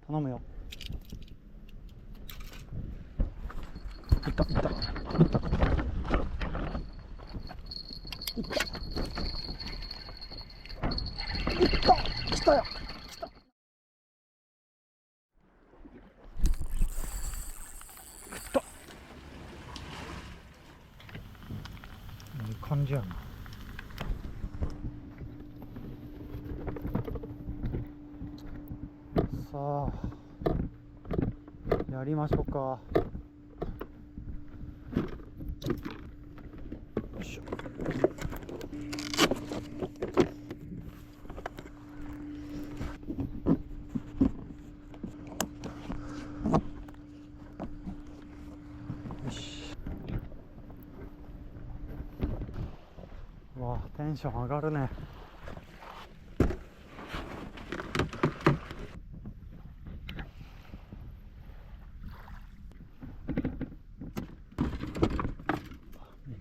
頼むよ。いったいったいったいったいった、来たよ。来た。来た。いい感じやな。さあやりましょうか。よいしょ。よし。わあ、テンション上がるね。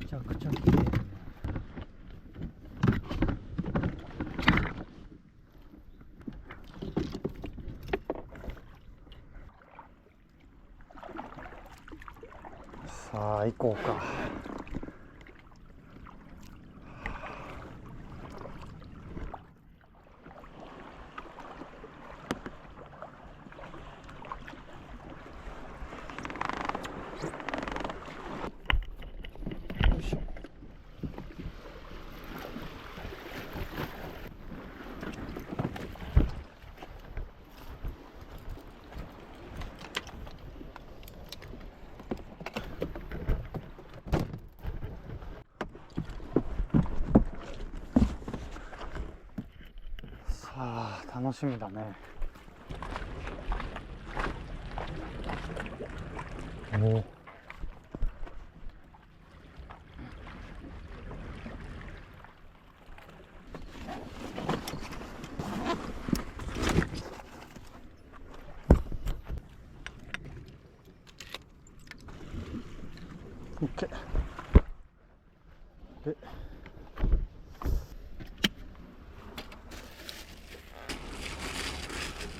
めちゃくちゃ綺麗ね。さあ行こうか。よいしょ。さあ楽しみだね。おお。オッケー。で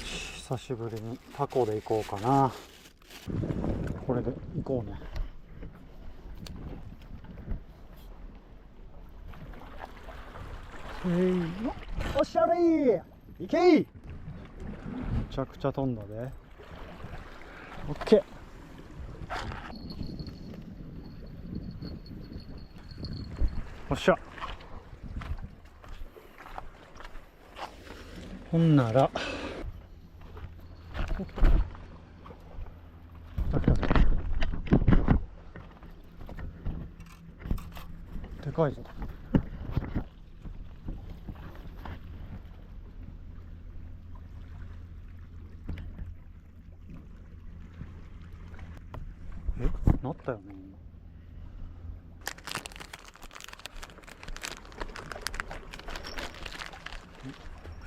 久しぶりにタコで行こうかな。これで行こうね。おしゃれー、いけい。めちゃくちゃ飛んだで。オッケー。おっしゃ。ほんならでかいぞ。なったよね今。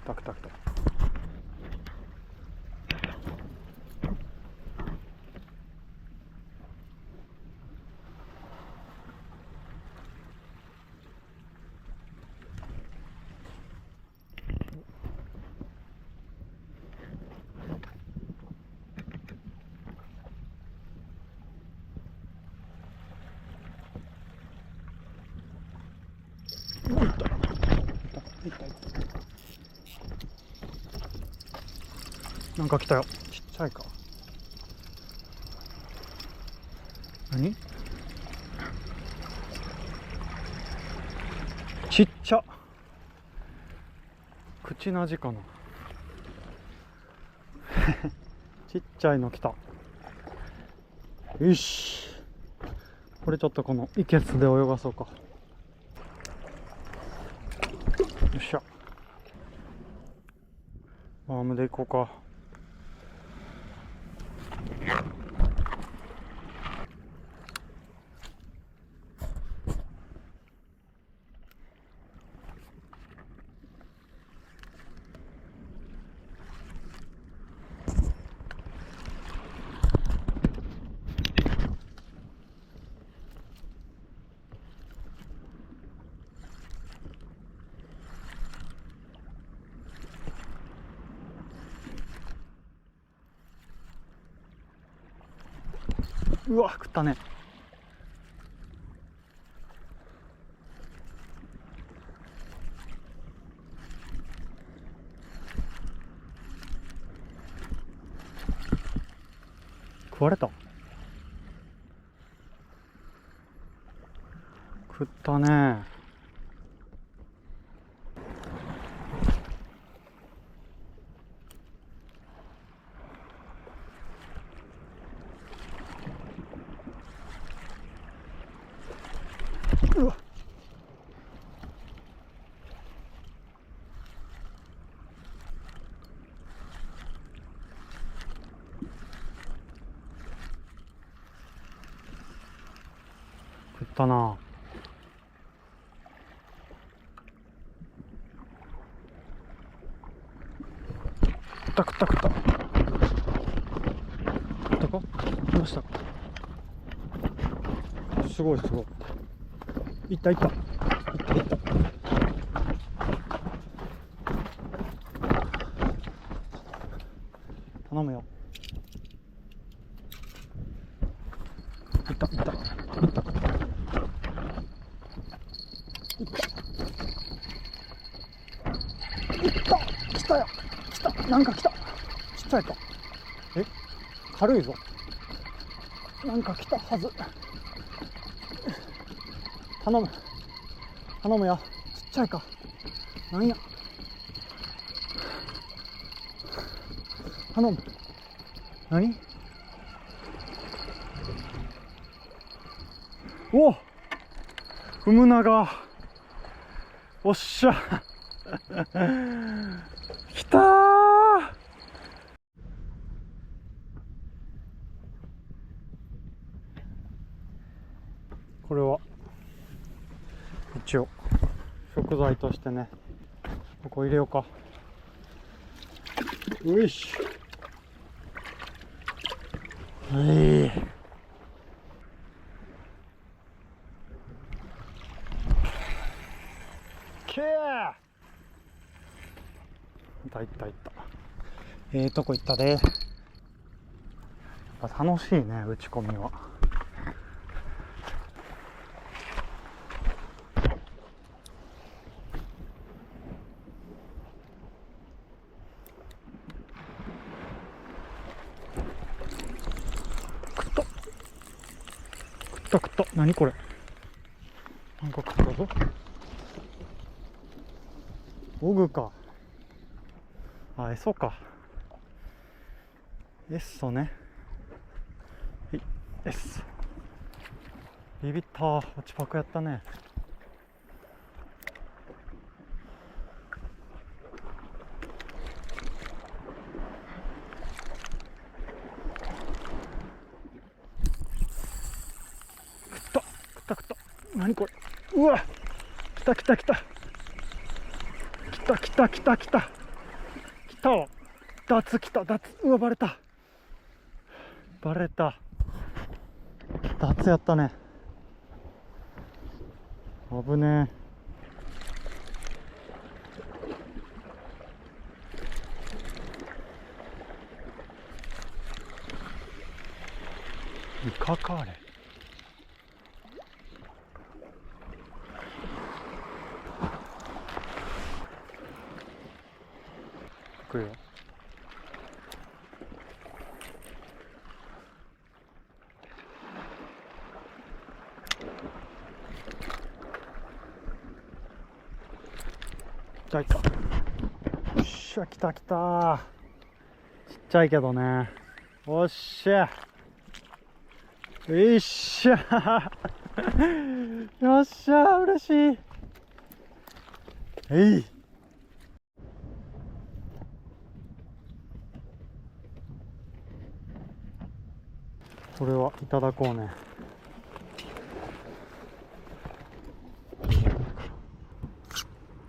来た来た来た。なんか来たよ。ちっちゃいか。何？ちっちゃ。口なじかな。ちっちゃいの来た。よし。これちょっとこのいけすで泳がそうか。よっしゃ。ワームで行こうか。うわ食ったね。食われた。食ったね。うわ食ったな。食った食った食った。食ったか？来ましたか？すごいすごい。いったいった。いったいった。頼むよ。いったいったいった。いった。いった。来たよ。来た。なんか来た。ちっちゃいか。え？軽いぞ。なんか来たはず。頼む。頼むよ。ちっちゃいか。なんや。頼む。何？おっ、踏むなが。おっしゃ。来たー。これは一応食材としてね、ここ入れようか。よいしょ。はい。けー。いったいったいった。とこ行ったで。やっぱ楽しいね、打ち込みは。食った。何これ。なんか食ったぞ。オグか。あ、エソか。エッソね。はい、エッソ。ビビった。落ちパクやったね。食った。何これ。うわ、来た。来たわ。脱来た。うわ、バレた。脱やったね。危ねえ。イカかあれ。行くよ。ちっちゃいか。よっしゃ、来た。ちっちゃいけどね。おっしゃ。よっしゃ。よっしゃ、嬉しい。えい。これはいただこうね。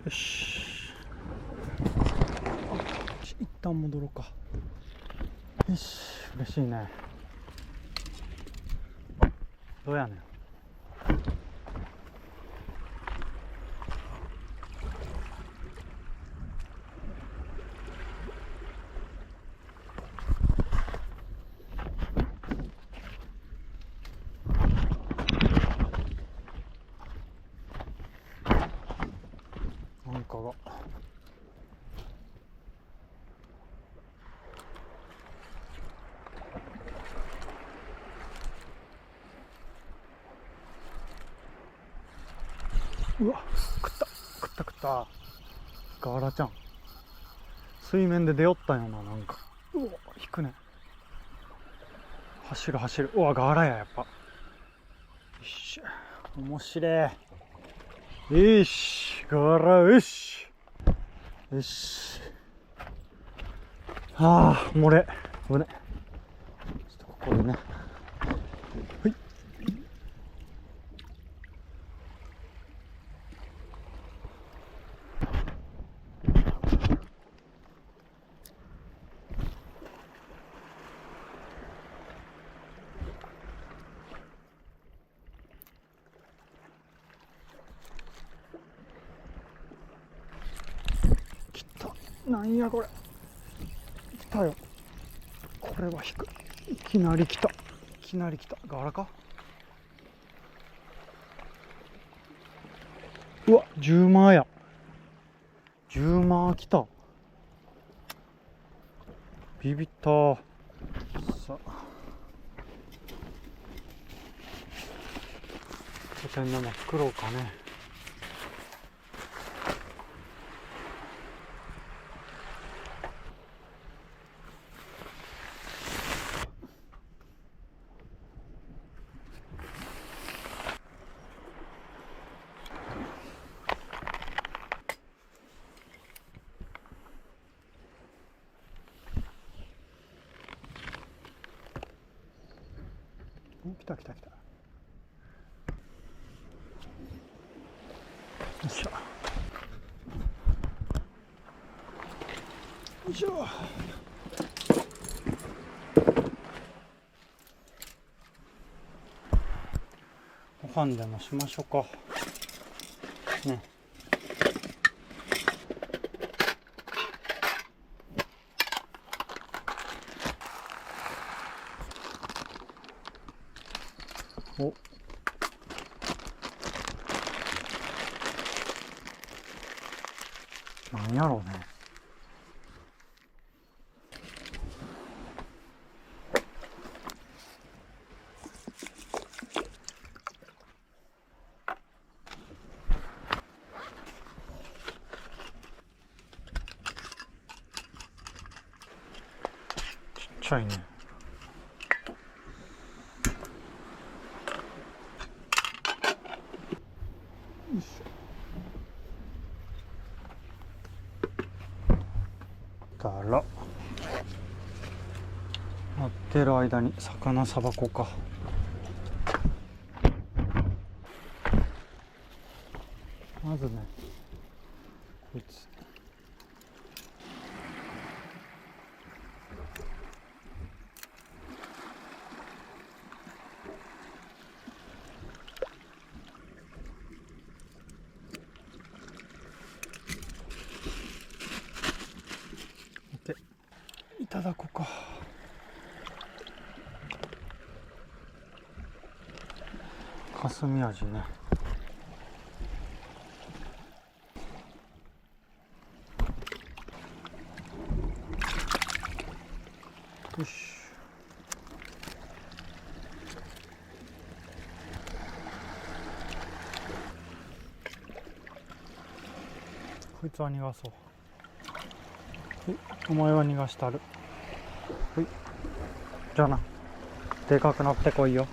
よし。一旦戻ろうか。よし、嬉しいね。どうやねん。うわ、食ったガラちゃん水面で出よったんよな。なんかうわ引くね。走る。うわガラや。やっぱよし、面白い。よしガラ、よしよし。ああ漏れ危ね。ちょっとここでね、はい。来た。なんやこれ。来たよ。これは引く。いきなり来た。ガラか。うわ10万や。10万来た。ビビった。さあ拠点でも作ろうかね。来た。よいしょ。よいしょ。ご飯でもしましょうかね。お、なんやろうね。ちっちゃいね。よいしょ。から待ってる間に魚さばこうか。まずね、こいつでいただこうか。霞味ね。よし。こいつは逃がそう。お前は逃がしたる。じゃあな、でかくなってこいよ。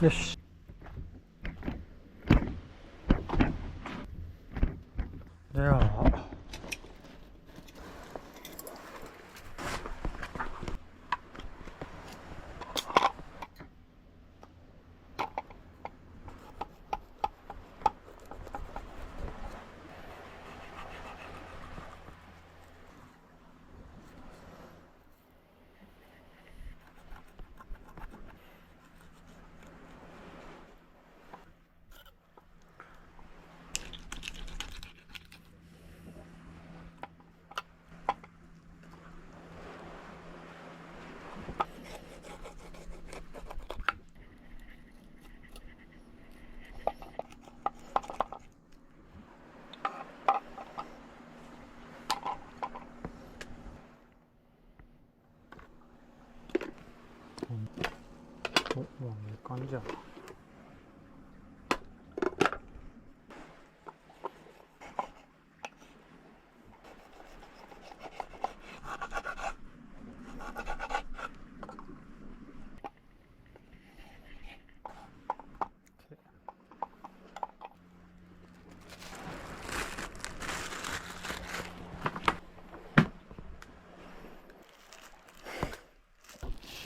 よし。では感じやな。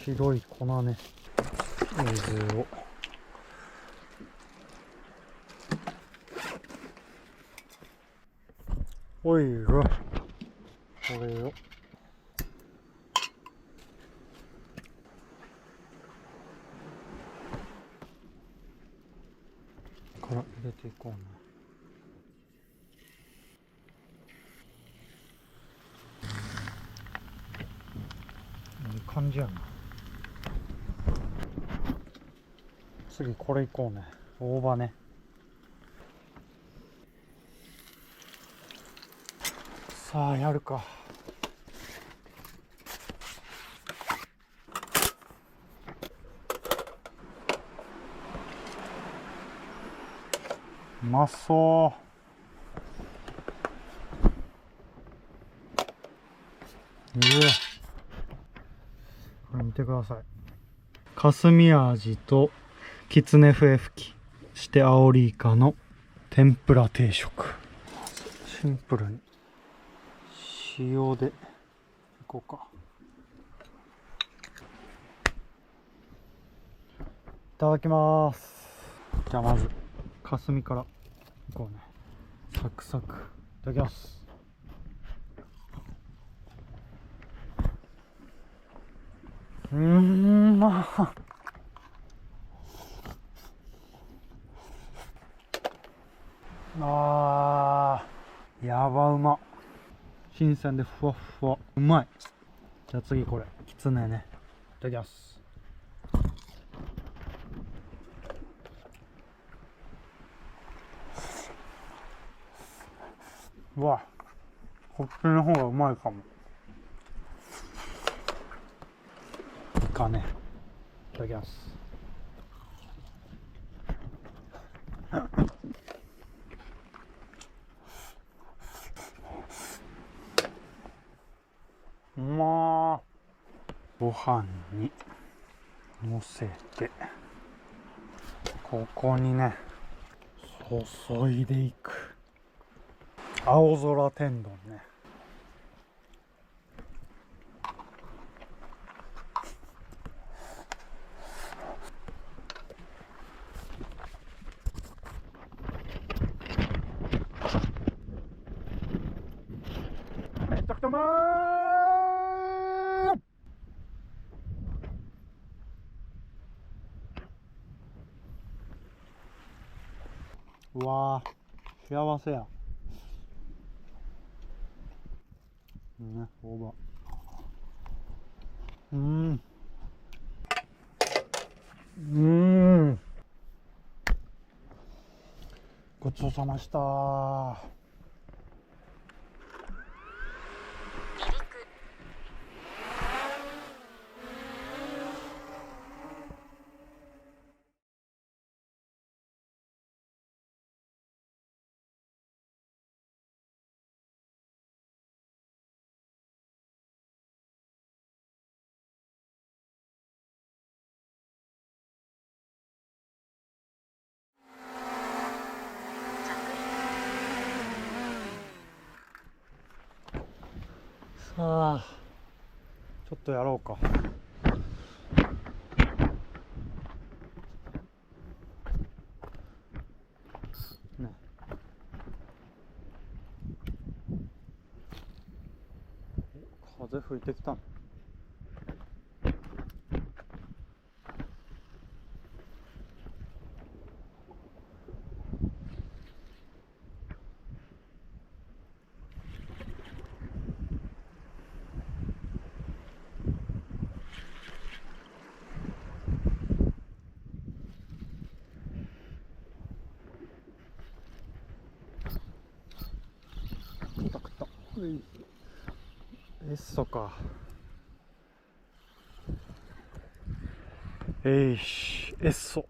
白い粉ね、水をオイル、これをから入れていこうね。いい感じやな。次これいこうね。大葉ね。さあやるか。うまそう。これ見てください。霞味ときつね笛吹きしてアオリイカの天ぷら定食。シンプルに塩でいこうか。いただきます。じゃあまず霞からいこうね。サクサク。いただきます。まあやばうま。新鮮でふわっふわ、うまい。じゃあ次これきつねね。いただきます。うわ、こっちの方がうまいかも。イカね。いただきます。うまー。ご飯にのせて、ここにね注いでいく。青空天丼ね。めちゃくちゃうまー。うわー、幸せや。ね、大葉。ごちそうさまでした。さあちょっとやろうかね。風吹いてきたね。くたくた。そか。いし。エッソ。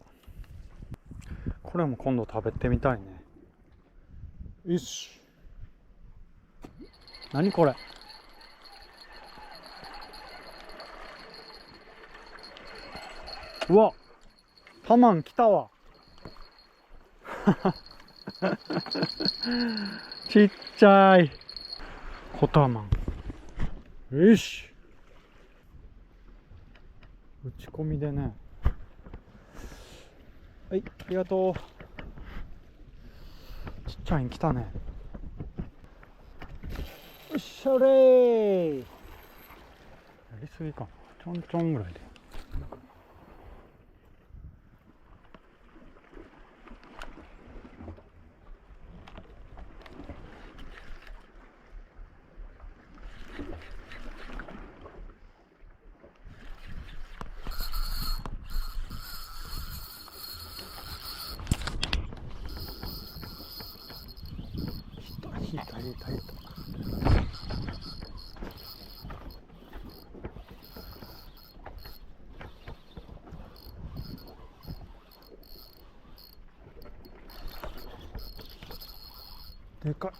これも今度食べてみたいね。よし。何これ。うわ、タマン来たわ。ちっちゃいコタマン。よし。打ち込みでね。はい、ありがとう。ちっちゃいん来たね。よっしゃれー。やりすぎかな。ちょんちょんぐらいで。引いた。でかい。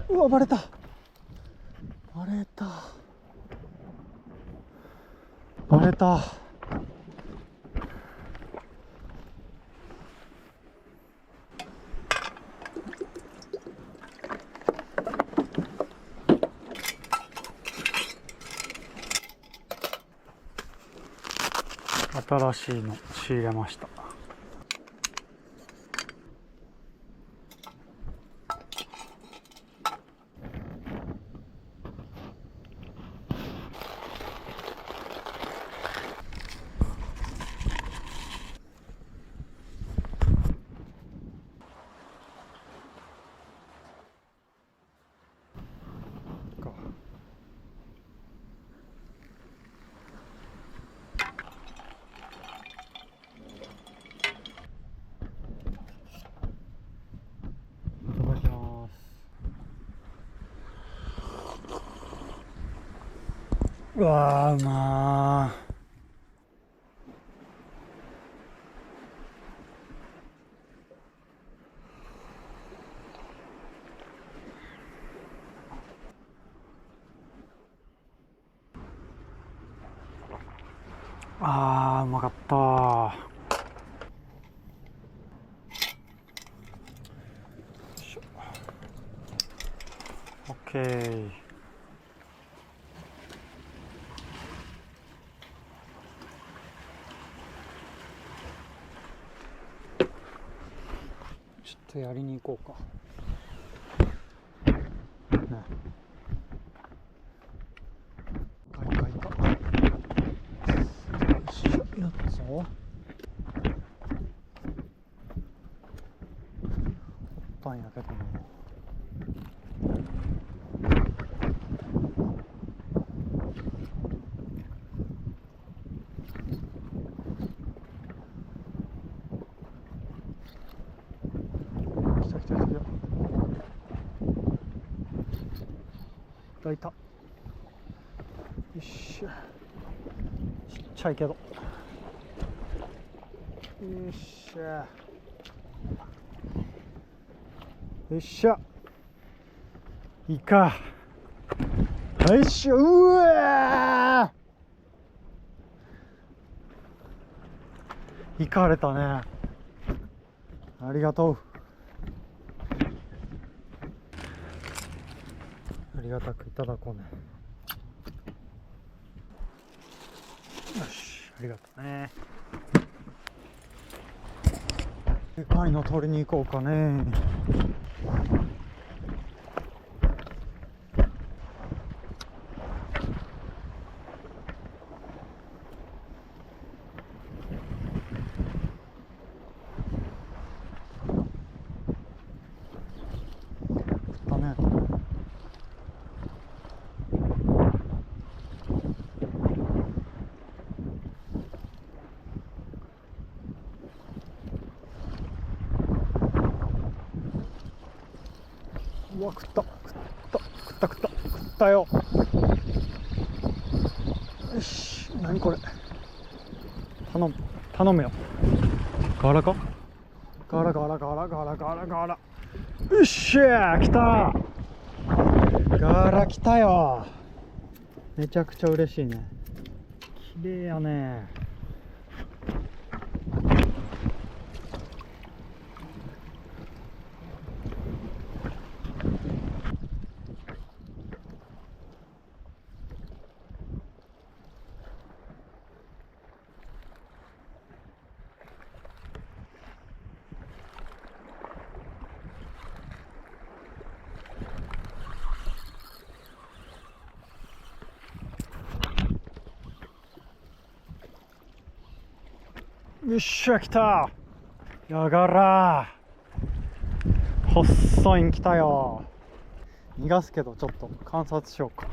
うわ、バレた。新しいの仕入れました。うわー、うまー。うまかったー。オッケー。ちょっとやりに行こうか。ね。ガイか。よし、やったぞ。おったんやけどな。来た。いた。よっしゃ。ちっちゃいけど。よっしゃ。よっしゃ。いか。よいしょ。うわー。いかれたね。ありがとう。ありがたくいただこうね。よし、ありがとうね。でかいの取りに行こうかね。だね。うわ、食った。たよ。よし、何これ。頼むよ。ガラか。ガラガラガラガラガラガラ。よっしゃー、来た。ガラ来たよ。めちゃくちゃ嬉しいね。綺麗やね。よっしゃ、来た。やがら。細いん来たよ。逃がすけどちょっと観察しようか。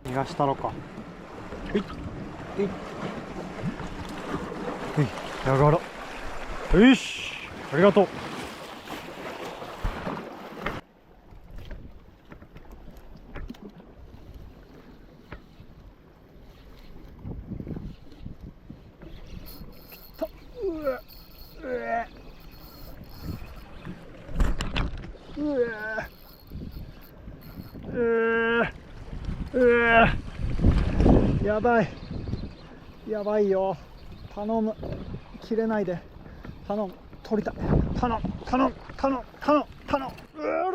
逃がしたろか。はいはいはい、やがら。よし、ありがとう。やばい、やばいよ。頼む、切れないで。頼む、取りたい。頼む頼む頼む頼む頼む。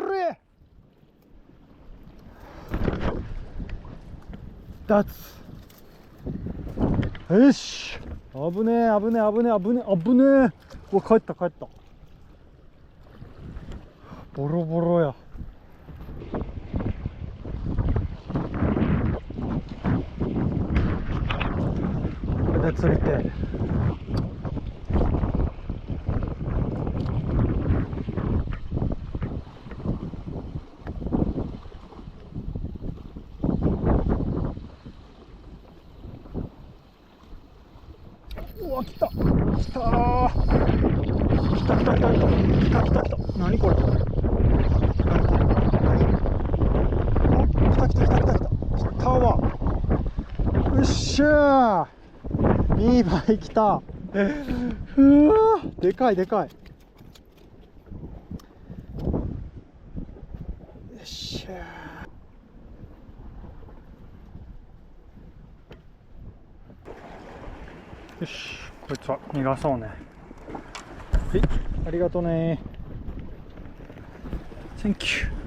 うれ脱。よし、危ねえ危ねえ危ねえ危ねえ危ねえ。うわ、帰った帰った。ボロボロや。これで釣りて。うわ、来た来たー、来た来た来た来た来た来た来た。何これ。何これ。来た来た来た来た来た来たわ。よっしゃー、いい場合来た。うわ、でかいでかい。よっしゃー。よし、こいつは逃がそうね。はい、ありがとうね。センキュー。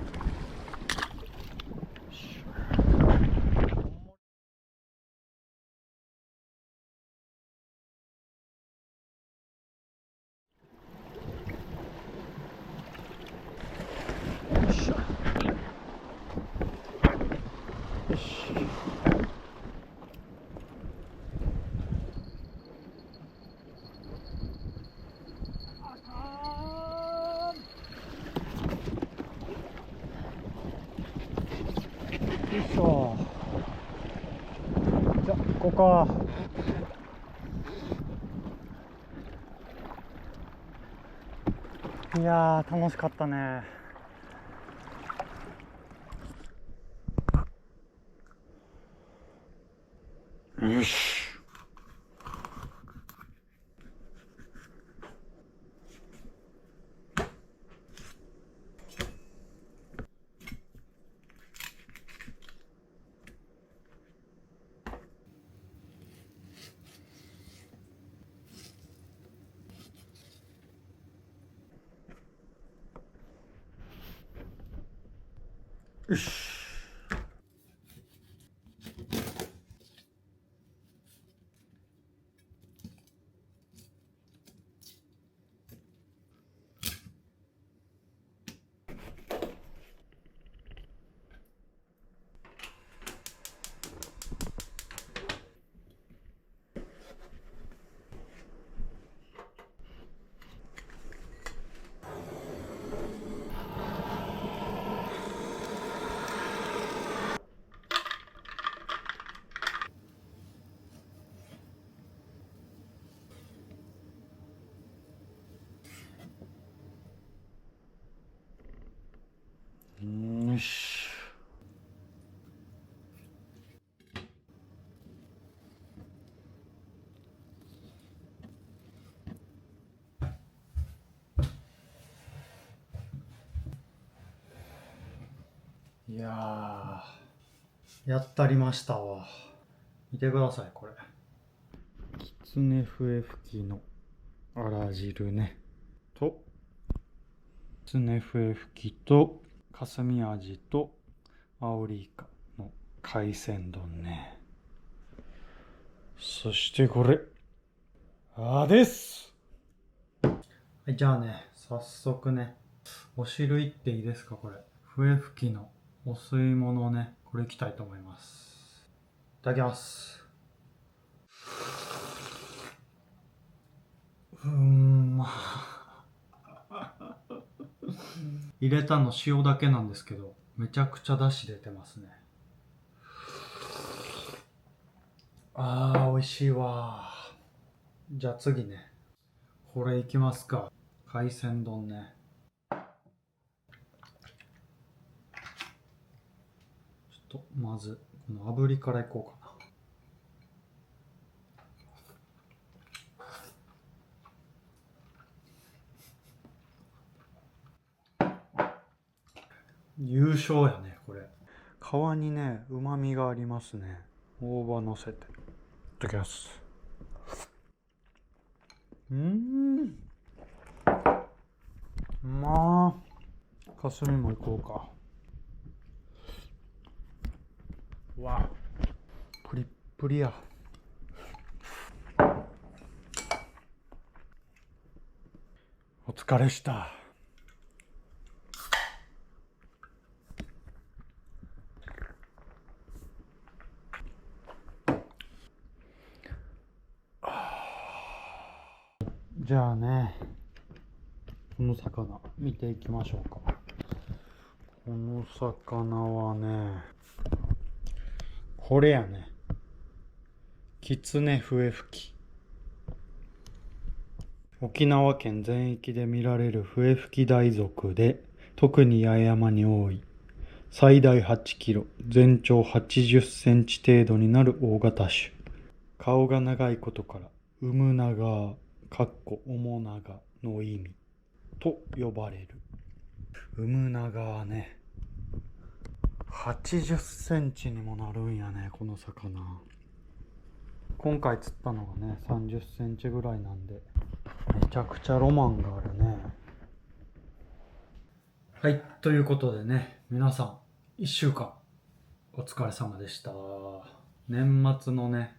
よし。よいしょ。じゃあ行こうか。いやー、楽しかったね。よし。よし。いやー、やったりましたわ。見てください、これ。きつね笛吹きのあら汁ね。と、きつね笛吹きと、霞味と、アオリイカの海鮮丼ね。そしてこれ、です。はい、じゃあね、早速ね、お汁いっていいですか、これ。笛吹きのお吸い物ね、これいきたいと思います。いただきます。ま入れたの塩だけなんですけど、めちゃくちゃ出汁出てますね。美味しいわ。じゃあ次ね、これいきますか。海鮮丼ね。ちょっとまずこの炙りからいこうかな。優勝やね、これ。皮にね、旨味がありますね。大葉乗せていただきます。まあかすみもいこうか。わ、プリップリや。お疲れした。じゃあね、この魚見ていきましょうか。この魚はね、これやね。きつね笛吹き。沖縄県全域で見られる笛吹き大属で、特に八重山に多い、最大8キロ、全長80センチ程度になる大型種。顔が長いことから、ウムナガ、オモナガの意味と呼ばれる。ウムナガね。80センチにもなるんやね、この魚。今回釣ったのがね、30センチぐらいなんで、めちゃくちゃロマンがあるね。はい、ということでね、皆さん、1週間、お疲れ様でした。年末のね、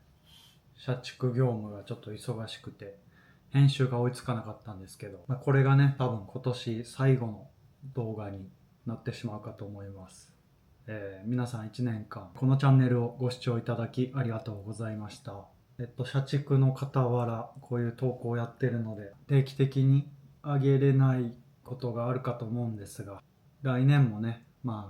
社畜業務がちょっと忙しくて、編集が追いつかなかったんですけど、これがね、多分今年最後の動画になってしまうかと思います。皆さん1年間、このチャンネルをご視聴いただきありがとうございました。社畜の傍ら、こういう投稿をやってるので、定期的に上げれないことがあるかと思うんですが、来年もね、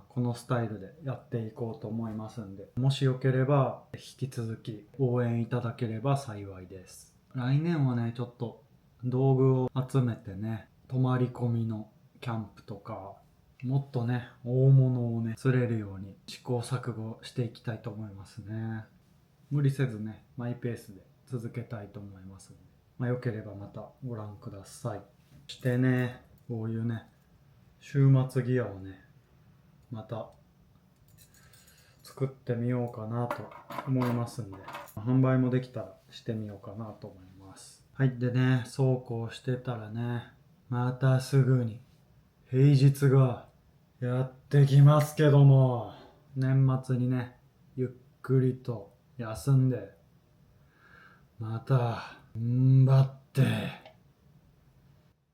このスタイルでやっていこうと思いますんで、もしよければ引き続き応援いただければ幸いです。来年はね、ちょっと道具を集めてね、泊まり込みのキャンプとか、もっとね、大物をね、釣れるように試行錯誤していきたいと思いますね。無理せずね、マイペースで続けたいと思いますので、よければまたご覧ください。そしてね、こういうね、週末ギアをね、また作ってみようかなと思いますんで、販売もできたらしてみようかなと思います。はい、でね、そうこうしてたらね、またすぐに平日がやってきますけども、年末にね、ゆっくりと休んで、また頑張って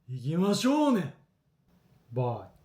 いきましょうね。バイ。